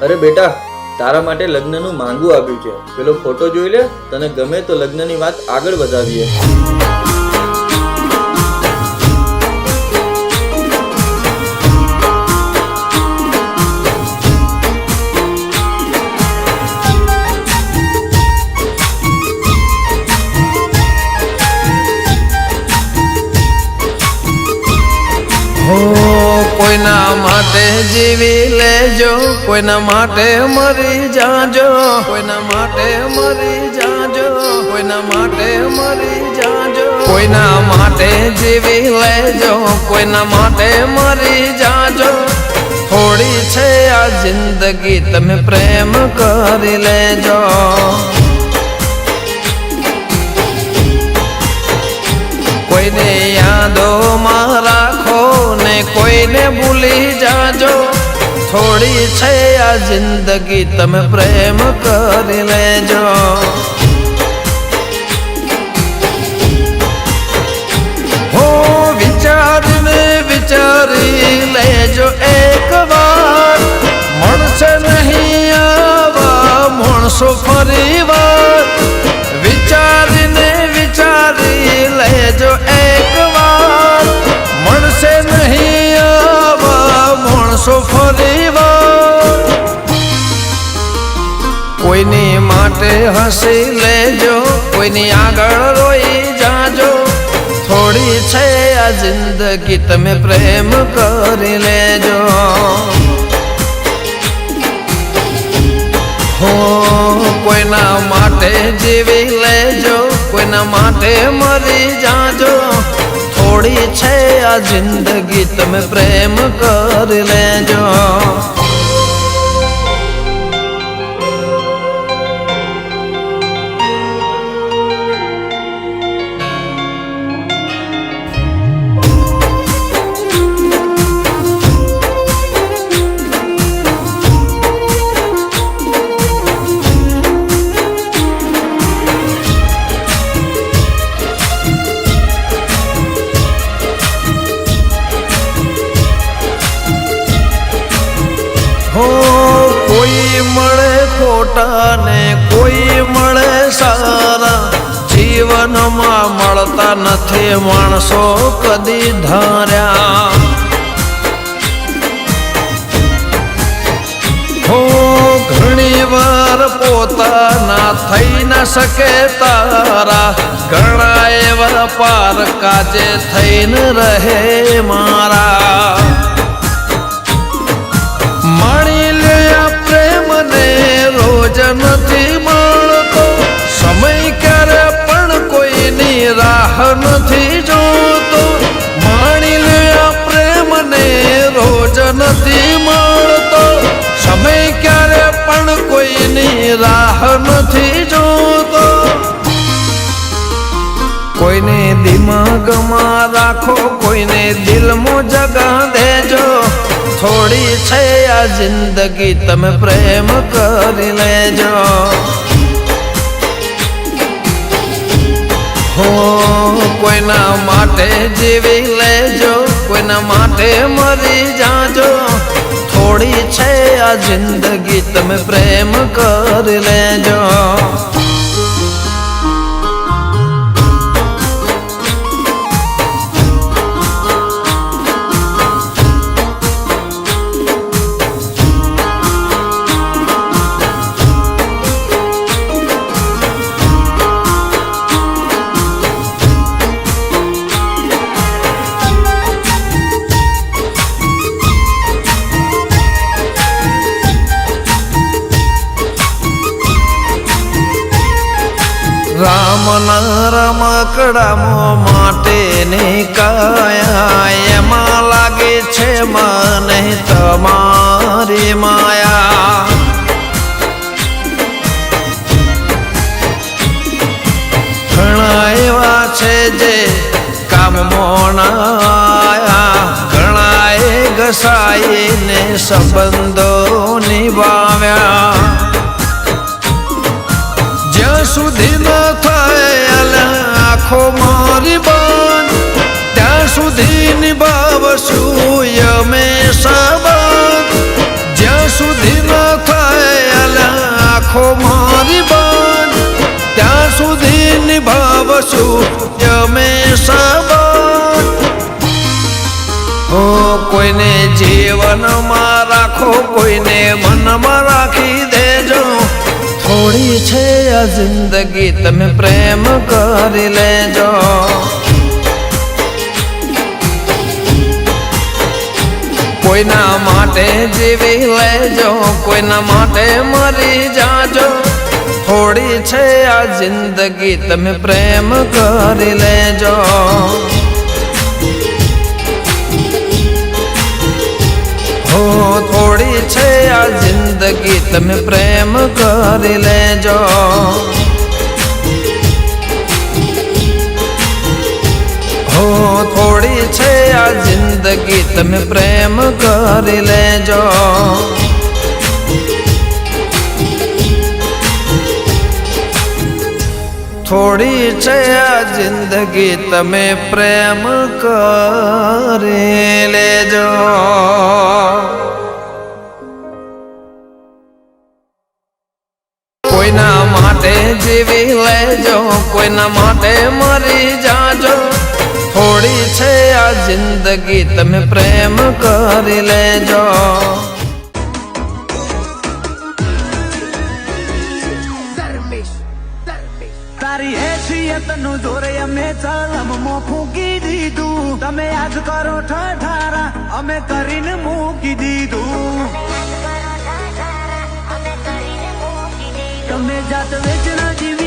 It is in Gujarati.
અરે બેટા, તારા માટે લગ્નનું માંગવું આપ્યું છે. પેલો ફોટો જોઈ લે, તને ગમે તો લગ્નની વાત આગળ વધાવીએ. કોઈના માટે જીવી લેજો, કોઈના માટે મરી જાજો, કોઈના માટે મરી જાજો, કોઈના માટે મરી જાજો, કોઈના માટે જીવી લેજો, કોઈના માટે મરી જાજો. થોડી છે આ જિંદગી, તમે પ્રેમ કરી લેજો. કોઈને યાદોમાં રાખો ને કોઈને ભૂલી જાજો. થોડી છે આ જિંદગી, તમે પ્રેમ કરી લેજો. હો વિચારીને વિચારી લેજો એક વાર, મળશે નહીં આવા માણસો ફરી વાર. વિચારીને વિચારી લેજો એક વાર, મળશે નહીં આવા માણસો ફરી વાર. કોઈની માટે હસી લેજો, કોઈની આગળ રોઈ જાજો. થોડી છે આ જિંદગી, તમે પ્રેમ કરી લેજો. હો કોઈના માટે જીવી લેજો, કોઈના માટે મરી જાજો. થોડી છે આ જિંદગી, તમે પ્રેમ કરી લેજો. કોઈ મળે ખોટા ને કોઈ મળે સારા, જીવનમાં મળતા નથી માણસો કદી ધાર્યા. હો ઘણી વાર પોતાના થઈ ન શકે તારા, ઘણા એવા પાર કાજે થઈને રહે મારા. માણી લે પ્રેમ ને રોજ નથી મળતો, સમય ક્યારે પણ કોઈની રાહ નથી જોતો. માણી લે પ્રેમ ને રોજ નથી મળતો, સમય ક્યારે પણ કોઈની રાહ નથી જોતો. કોઈને દિમાગમાં રાખો, કોઈને દિલમાં જગા દેજો. થોડી છે આ જિંદગી, તમે પ્રેમ કરી લેજો. હો કોઈના માટે જીવી લેજો, કોઈના માટે મરી જાજો. થોડી છે આ જિંદગી, તમે પ્રેમ કરી લેજો. રામના રમકડામાં માટેની કાયા, એમાં લાગે છે મને તમારી માયા. ઘણા એવા છે જે કામમાં આયા, ઘણા એ ઘસાઈને સંબંધો નિભાવ્યા. જ્યાં સુધી ન થાય આખો મારી બંધ, ત્યાં સુધી નિભાવશું અમે સંબંધ. જ્યાં સુધી ન થાય છું અમે સંબંધ હો કોઈને જીવનમાં રાખો કોઈને મનમાં રાખી દેજો થોડી છે આ જિંદગી તમે પ્રેમ કરી લેજો કોઈના માટે જીવી લેજો કોઈના માટે મરી જાજો થોડી છે આ જિંદગી તમે પ્રેમ કરી લેજો હો થોડી છે આ જિંદગી તમે પ્રેમ કરી લેજો હો થોડી છે આ જિંદગી તમે પ્રેમ કરી લેજો થોડી છે આ જિંદગી તમે પ્રેમ કરી લેજો કોઈના માટે જીવી લેજો કોઈના માટે મરી જાજો થોડી છે આ જિંદગી તમે પ્રેમ કરી લેજો તારી હેસિયત નું જોરે અમે ચલમ ફૂકી દીધું તમે યાદ કરો ઠઠારા અમે કરીને મૂકી દીધું તમે જાત વેચના જીવી